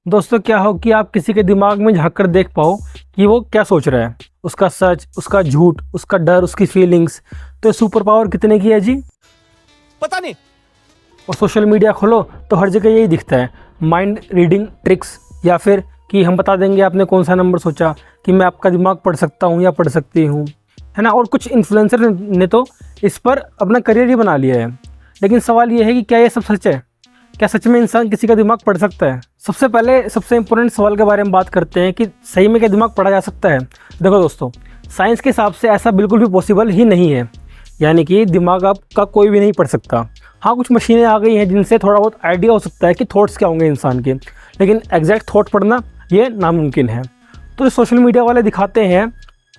दोस्तों, क्या हो कि आप किसी के दिमाग में झांक कर देख पाओ कि वो क्या सोच रहा है, उसका सच, उसका झूठ, उसका डर, उसकी फीलिंग्स। तो सुपर पावर कितने की है जी? पता नहीं। और सोशल मीडिया खोलो तो हर जगह यही दिखता है, माइंड रीडिंग ट्रिक्स, या फिर कि हम बता देंगे आपने कौन सा नंबर सोचा, कि मैं आपका दिमाग पढ़ सकता हूँ या पढ़ सकती हूँ, है ना। और कुछ इन्फ्लुएंसर ने तो इस पर अपना करियर ही बना लिया है। लेकिन सवाल ये है कि क्या ये सब सच है? क्या सच में इंसान किसी का दिमाग पढ़ सकता है? सबसे पहले सबसे इंपॉर्टेंट सवाल के बारे में बात करते हैं कि सही में क्या दिमाग पढ़ा जा सकता है। देखो दोस्तों, साइंस के हिसाब से ऐसा बिल्कुल भी पॉसिबल ही नहीं है, यानी कि दिमाग आपका कोई भी नहीं पढ़ सकता। हाँ, कुछ मशीनें आ गई हैं जिनसे थोड़ा बहुत आइडिया हो सकता है कि थॉट्स क्या होंगे इंसान के, लेकिन एग्जैक्ट थॉट पढ़ना ये नामुमकिन है। तो सोशल मीडिया वाले दिखाते हैं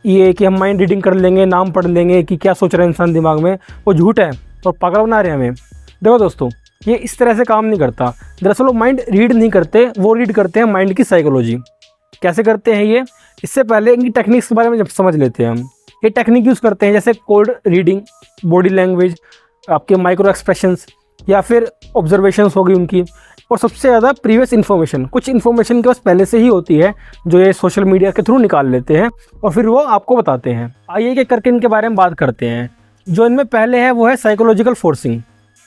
ये कि हम माइंड रीडिंग कर लेंगे, नाम पढ़ लेंगे कि क्या सोच रहा है इंसान दिमाग में, वो झूठ है और पागल बना रहे हैं हमें। देखो दोस्तों, ये इस तरह से काम नहीं करता। दरअसल वो माइंड रीड नहीं करते, वो रीड करते हैं माइंड की साइकोलॉजी। कैसे करते हैं ये? इससे पहले इनकी टेक्निक्स के बारे में जब समझ लेते हैं हम। ये टेक्निक यूज़ करते हैं जैसे कोड रीडिंग, बॉडी लैंग्वेज, आपके माइक्रो एक्सप्रेशंस, या फिर ऑब्जर्वेशंस होगी उनकी, और सबसे ज़्यादा प्रीवियस इन्फॉर्मेशन। कुछ इन्फॉर्मेशन के पास पहले से ही होती है जो ये सोशल मीडिया के थ्रू निकाल लेते हैं और फिर वो आपको बताते हैं। आइए कि करके इनके बारे में बात करते हैं। जो इनमें पहले है वो है साइकोलॉजिकल फोर्सिंग।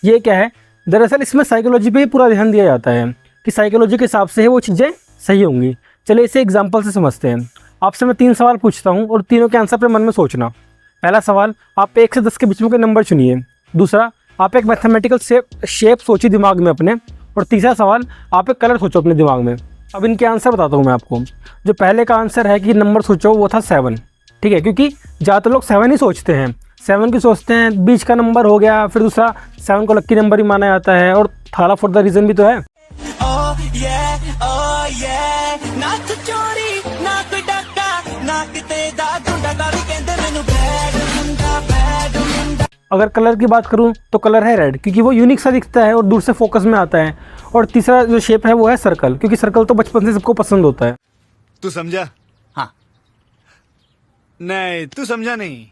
ये क्या है? दरअसल इसमें साइकोलॉजी पे ही पूरा ध्यान दिया जाता है कि साइकोलॉजी के हिसाब से वो चीज़ें सही होंगी। चलिए इसे एग्जांपल से समझते हैं। आपसे मैं 3 सवाल पूछता हूँ और तीनों के आंसर अपने मन में सोचना। पहला सवाल, आप 1 से 10 के बीच में कोई नंबर चुनिए। दूसरा, आप एक मैथमेटिकल शेप सोचिए दिमाग में अपने। और तीसरा सवाल, आप एक कलर सोचो अपने दिमाग में। अब इनके आंसर बताता हूँ मैं आपको। जो पहले का आंसर है कि नंबर सोचो, वो था 7। ठीक है, क्योंकि ज़्यादातर लोग 7 ही सोचते हैं। 7 की सोचते हैं, बीच का नंबर हो गया, फिर दूसरा 7 को लक्की नंबर ही माना जाता है, और थाला फॉर द रीज़न भी तो है। अगर कलर की बात करूं तो कलर है रेड, क्योंकि वो यूनिक सा दिखता है और दूर से फोकस में आता है। और तीसरा जो शेप है वो है सर्कल, क्योंकि सर्कल तो बचपन से सबको पसंद होता है। तू समझा? हाँ। नहीं, तू समझा नहीं।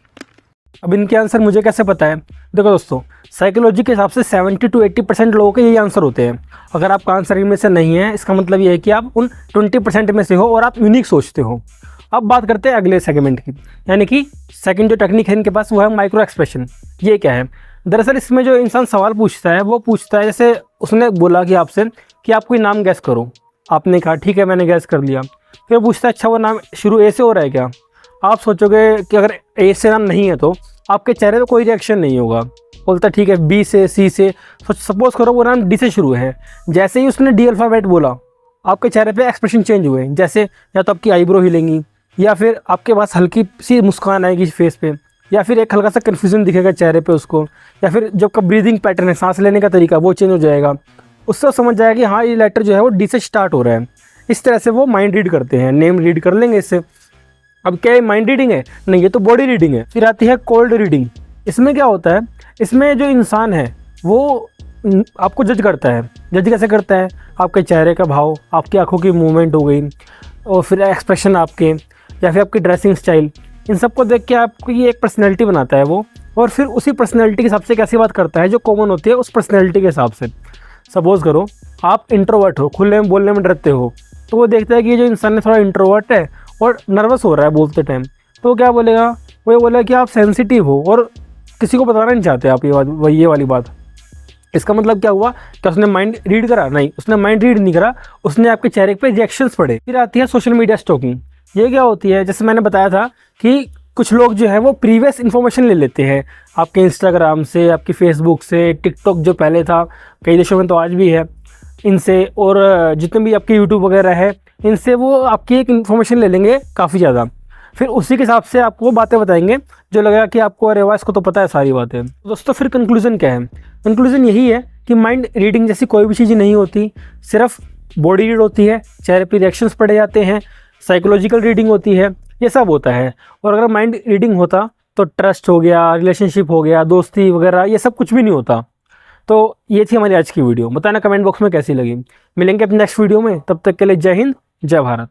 अब इनके आंसर मुझे कैसे पता है? देखो दोस्तों, साइकोलॉजी के हिसाब से 70 to 80% लोगों के यही आंसर होते हैं। अगर आपका आंसर इनमें से नहीं है, इसका मतलब ये है कि आप उन 20% में से हो और आप यूनिक सोचते हो। अब बात करते हैं अगले सेगमेंट की, यानी कि सेकंड जो टेक्निक है इनके पास वो है माइक्रो एक्सप्रेशन। ये क्या है? दरअसल इसमें जो इंसान सवाल पूछता है वो पूछता है, जैसे उसने बोला कि आपसे कि आप कोई नाम गैस करो। आपने कहा ठीक है, मैंने गैस कर लिया। फिर पूछता है, अच्छा वो नाम शुरू ए से हो रहा है क्या? आप सोचोगे कि अगर ए से नाम नहीं है तो आपके चेहरे पे कोई रिएक्शन नहीं होगा। बोलता ठीक है, बी से, सी से। सपोज करो वो नाम डी से शुरू है। जैसे ही उसने डी अल्फ़ाबेट बोला, आपके चेहरे पे एक्सप्रेशन चेंज हुए। जैसे या तो आपकी आईब्रो हिलेंगी, या फिर आपके पास हल्की सी मुस्कान आएगी फेस पे, या फिर एक हल्का सा कन्फ्यूजन दिखेगा चेहरे पे उसको, या फिर जो आपका ब्रीदिंग पैटर्न है, सांस लेने का तरीका, वो चेंज हो जाएगा। उससे समझ जाएगा कि हाँ, ये लेटर जो है वो डी से स्टार्ट हो रहा है। इस तरह से वो माइंड रीड करते हैं, नेम रीड कर लेंगे इससे। अब क्या ये माइंड रीडिंग है? नहीं, ये तो बॉडी रीडिंग है। फिर आती है कोल्ड रीडिंग। इसमें क्या होता है? इसमें जो इंसान है वो आपको जज करता है। जज कैसे करता है? आपके चेहरे का भाव, आपकी आंखों की मूवमेंट हो गई, और फिर एक्सप्रेशन आपके, या फिर आपकी ड्रेसिंग स्टाइल, इन सबको देख के आपको ये एक पर्सनैलिटी बनाता है वो। और फिर उसी पर्सनैलिटी के हिसाब से कैसी बात करता है जो कॉमन होती है उस पर्सनैलिटी के हिसाब से। सपोज करो आप इंट्रोवर्ट हो, खुले में बोलने में डरते हो, तो वो देखता है कि ये जो इंसान है थोड़ा इंट्रोवर्ट है और नर्वस हो रहा है बोलते टाइम, तो क्या बोलेगा? वो ये बोलेगा कि आप सेंसिटिव हो और किसी को बताना नहीं चाहते आप ये वाली बात। इसका मतलब क्या हुआ? क्या उसने माइंड रीड करा? नहीं, उसने माइंड रीड नहीं करा, उसने आपके चेहरे पे रिएक्शंस पढ़े। फिर आती है सोशल मीडिया स्टॉकिंग। ये क्या होती है? जैसे मैंने बताया था कि कुछ लोग जो है वो प्रीवियस इन्फॉर्मेशन ले लेते हैं आपके इंस्टाग्राम से, आपकी फेसबुक से, टिकटॉक जो पहले था, कई देशों में तो आज भी है, इनसे, और जितने भी आपके यूट्यूब वगैरह है, इनसे वो आपकी एक इन्फॉर्मेशन ले लेंगे काफ़ी ज़्यादा। फिर उसी के हिसाब से आपको वो बातें बताएंगे जो लगेगा कि आपको अरे वाह, इसको तो पता है सारी बातें। दोस्तों, फिर कंक्लूजन क्या है? कंक्लूजन यही है कि माइंड रीडिंग जैसी कोई भी चीज़ नहीं होती, सिर्फ बॉडी रीड होती है, चेहरे पर रिएक्शंस पढ़े जाते हैं, साइकोलॉजिकल रीडिंग होती है, ये सब होता है। और अगर माइंड रीडिंग होता तो ट्रस्ट हो गया, रिलेशनशिप हो गया, दोस्ती वगैरह, ये सब कुछ भी नहीं होता। तो ये थी हमारी आज की वीडियो। बताना कमेंट बॉक्स में कैसी लगी। मिलेंगे अपने नेक्स्ट वीडियो में, तब तक के लिए जय हिंद, जय भारत।